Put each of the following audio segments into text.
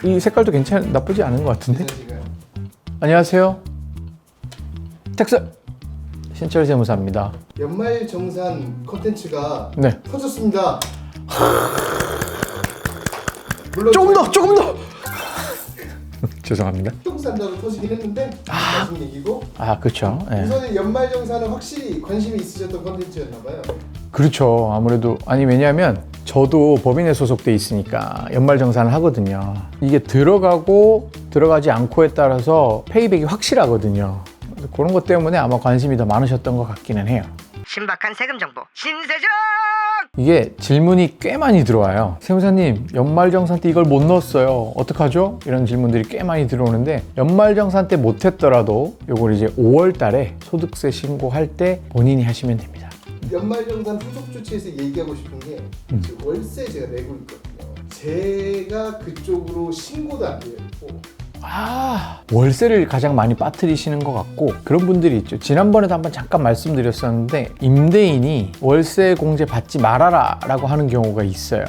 이 색깔도 나쁘지 않은 것 같은데? 안녕하세요. 텍스 신철 세무사입니다. 연말정산 컨텐츠가 네. 터졌습니다. 물론 조금 더! 죄송합니다. 똥 싼다고 터지긴 했는데 나중 얘기고. 그렇죠. 네. 우선은 연말정산은 확실히 관심이 있으셨던 컨텐츠였나봐요. 그렇죠. 아무래도 왜냐하면 저도 법인에 소속돼 있으니까 연말정산을 하거든요. 이게 들어가고 들어가지 않고에 따라서 페이백이 확실하거든요. 그런 것 때문에 아마 관심이 더 많으셨던 것 같기는 해요. 신박한 세금 정보 신세정! 이게 질문이 꽤 많이 들어와요. 세무사님, 연말정산 때 이걸 못 넣었어요. 어떡하죠? 이런 질문들이 꽤 많이 들어오는데, 연말정산 때 못했더라도 요걸 이제 5월 달에 소득세 신고할 때 본인이 하시면 됩니다. 연말정산 후속 조치에서 얘기하고 싶은 게 월세 제가 내고 있거든요. 제가 그쪽으로 신고도 안 돼요. 월세를 가장 많이 빠뜨리시는 것 같고, 그런 분들이 있죠. 지난번에도 한번 잠깐 말씀드렸었는데, 임대인이 월세 공제 받지 말아라 라고 하는 경우가 있어요.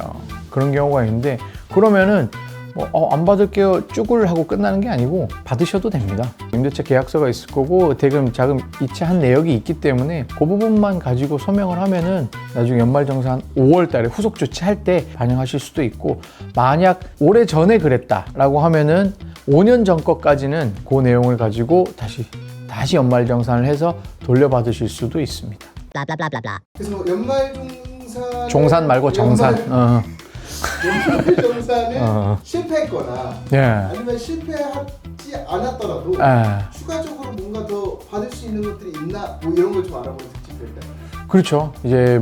그런 경우가 있는데, 그러면은 안 받을게요 쭈글 하고 끝나는 게 아니고 받으셔도 됩니다. 임대차 계약서가 있을 거고 대금 자금 이체한 내역이 있기 때문에 그 부분만 가지고 소명을 하면은 나중에 연말정산 5월 달에 후속 조치할 때 반영하실 수도 있고, 만약 오래 전에 그랬다라고 하면은 5년 전 것까지는 그 내용을 가지고 다시 연말정산을 해서 돌려받으실 수도 있습니다. 그래서 연말정산 종산 말고 정산. 연말정산을 실패했거나 예. 아니면 실패하지 않았더라도 추가적으로 뭔가 더 받을 수 있는 것들이 있나 뭐 이런 걸 좀 알아보는 특집일까요? 그렇죠. 이제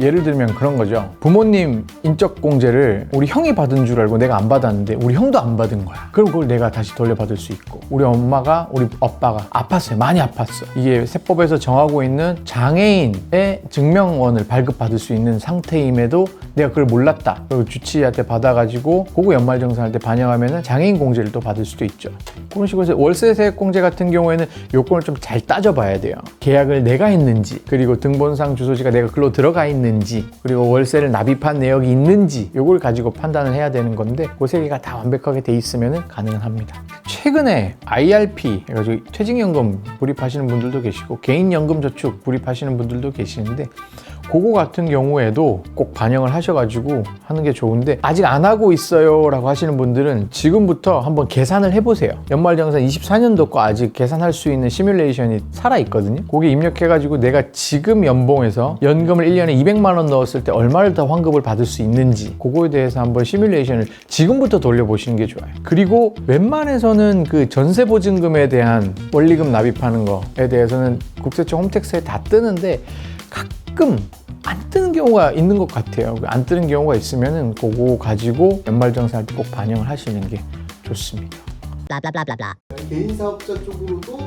예를 들면 그런 거죠. 부모님 인적공제를 우리 형이 받은 줄 알고 내가 안 받았는데 우리 형도 안 받은 거야. 그럼 그걸 내가 다시 돌려받을 수 있고, 우리 아빠가 아팠어요. 많이 아팠어. 이게 세법에서 정하고 있는 장애인의 증명원을 발급받을 수 있는 상태임에도 내가 그걸 몰랐다. 그리고 주치의한테 받아가지고 그거 연말정산할 때 반영하면은 장애인 공제를 또 받을 수도 있죠. 그런 식으로 해서 월세세액 공제 같은 경우에는 요건을 좀 잘 따져봐야 돼요. 계약을 내가 했는지, 그리고 등본상 주소지가 내가 글로 들어가 있는지, 그리고 월세를 납입한 내역이 있는지, 요걸 가지고 판단을 해야 되는 건데 그 세 개가 다 완벽하게 돼 있으면 가능합니다. 최근에 IRP 해가지고 퇴직연금 불입하시는 분들도 계시고 개인연금저축 불입하시는 분들도 계시는데, 그거 같은 경우에도 꼭 반영을 하셔가지고 하는 게 좋은데, 아직 안 하고 있어요 라고 하시는 분들은 지금부터 한번 계산을 해보세요. 연말정산 24년도 거 아직 계산할 수 있는 시뮬레이션이 살아있거든요. 거기에 입력해가지고 내가 지금 연봉에서 연금을 1년에 200만 원 넣었을 때 얼마를 더 환급을 받을 수 있는지, 그거에 대해서 한번 시뮬레이션을 지금부터 돌려보시는 게 좋아요. 그리고 웬만해서는 그 전세보증금에 대한 원리금 납입하는 거에 대해서는 국세청 홈택스에 다 뜨는데 가끔 안 뜨는 경우가 있는 것 같아요. 안 뜨는 경우가 있으면은 그거 가지고 연말정산할 때 꼭 반영을 하시는 게 좋습니다. 개인 사업자 쪽으로도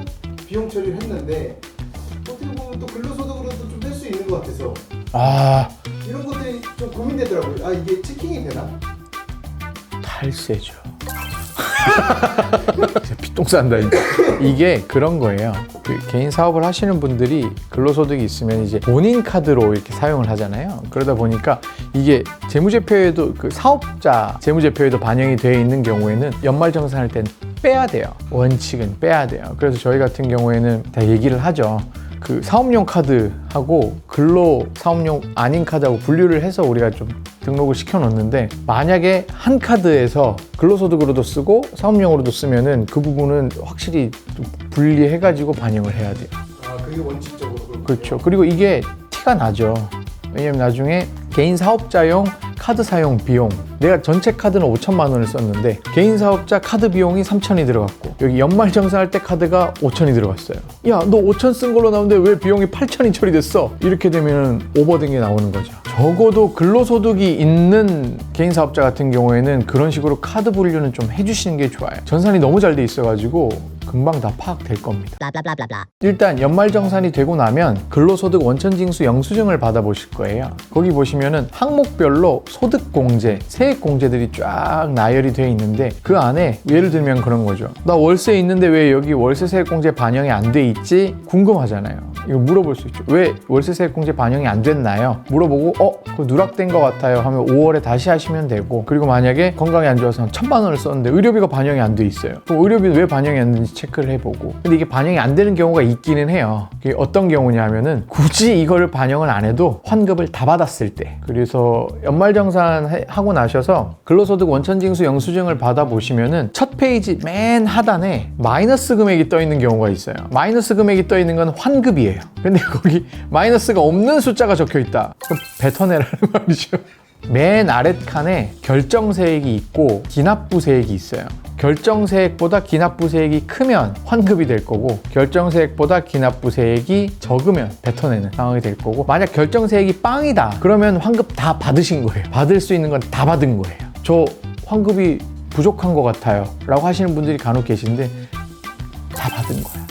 비용 처리를 했는데 어떻게 보면 또 근로소득으로도 좀 뺄 수 있는 것 같아서 이런 것들이 좀 고민되더라고요. 이게 체킹이 되나? 탈세죠. 피똥 싼다. 이게 그런 거예요. 그 개인 사업을 하시는 분들이 근로소득이 있으면 이제 본인 카드로 이렇게 사용을 하잖아요. 그러다 보니까 이게 재무제표에도 그 사업자 재무제표에도 반영이 되어 있는 경우에는 연말정산할 땐 빼야 돼요. 원칙은 빼야 돼요. 그래서 저희 같은 경우에는 다 얘기를 하죠. 그 사업용 카드하고 근로 사업용 아닌 카드하고 분류를 해서 우리가 좀 등록을 시켜 놓는데, 만약에 한 카드에서 근로소득으로도 쓰고 사업용으로도 쓰면은 그 부분은 확실히 좀 분리해 가지고 반영을 해야 돼요. 그게 원칙적으로 그렇죠. 그리고 이게 티가 나죠. 왜냐면 나중에 개인 사업자용 카드 사용 비용, 내가 전체 카드는 5천만 원을 썼는데 개인 사업자 카드 비용이 3천이 들어갔고 여기 연말정산할 때 카드가 5천이 들어갔어요. 야, 너 5천 쓴 걸로 나오는데 왜 비용이 8천이 처리됐어? 이렇게 되면 오버된 게 나오는 거죠. 적어도 근로소득이 있는 개인 사업자 같은 경우에는 그런 식으로 카드 분류는 좀 해주시는 게 좋아요. 전산이 너무 잘 돼 있어가지고 금방 다 파악될 겁니다. 일단 연말정산이 되고 나면 근로소득 원천징수 영수증을 받아보실 거예요. 거기 보시면은 항목별로 소득공제, 세액공제들이 쫙 나열이 되어 있는데 그 안에 예를 들면 그런 거죠. 나 월세 있는데 왜 여기 월세 세액공제 반영이 안 돼 있지? 궁금하잖아요. 이거 물어볼 수 있죠. 왜 월세 세액공제 반영이 안 됐나요? 물어보고 그거 누락된 것 같아요 하면 5월에 다시 하시면 되고, 그리고 만약에 건강이 안 좋아서 1,000만 원을 썼는데 의료비가 반영이 안 돼 있어요. 그럼 의료비는 왜 반영이 안 되는지 체크를 해보고. 근데 이게 반영이 안 되는 경우가 있기는 해요. 그게 어떤 경우냐면은 굳이 이거를 반영을 안 해도 환급을 다 받았을 때. 그래서 연말정산 하고 나셔서 근로소득 원천징수 영수증을 받아보시면은 첫 페이지 맨 하단에 마이너스 금액이 떠 있는 경우가 있어요. 마이너스 금액이 떠 있는 건 환급이에요. 근데 거기 마이너스가 없는 숫자가 적혀 있다. 그럼 뱉어내라는 말이죠. 맨 아래 칸에 결정세액이 있고 기납부세액이 있어요. 결정세액보다 기납부세액이 크면 환급이 될 거고, 결정세액보다 기납부세액이 적으면 뱉어내는 상황이 될 거고, 만약 결정세액이 빵이다 그러면 환급 다 받으신 거예요. 받을 수 있는 건 다 받은 거예요. 저 환급이 부족한 것 같아요 라고 하시는 분들이 간혹 계신데 다 받은 거야.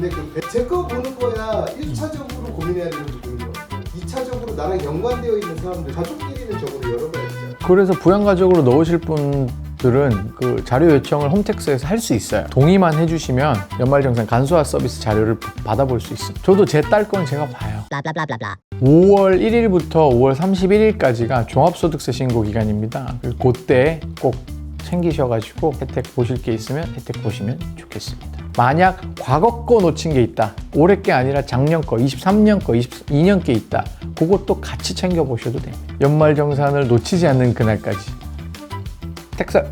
근데 제 거 보는 거야 1차적으로 고민해야 되는 부분이요. 2차적으로 나랑 연관되어 있는 사람들, 가족끼리는 적어도 열어봐야죠. 그래서 부양가족으로 넣으실 분들은 그 자료 요청을 홈택스에서 할 수 있어요. 동의만 해주시면 연말정산 간소화 서비스 자료를 받아볼 수 있어요. 저도 제 딸 건 제가 봐요. 5월 1일부터 5월 31일까지가 종합소득세 신고 기간입니다. 그때 꼭 챙기셔가지고 혜택 보실 게 있으면 혜택 보시면 좋겠습니다. 만약 과거 거 놓친 게 있다, 올해 게 아니라 작년 거, 23년 거, 22년 게 있다, 그것도 같이 챙겨보셔도 됩니다. 연말정산을 놓치지 않는 그날까지 텍스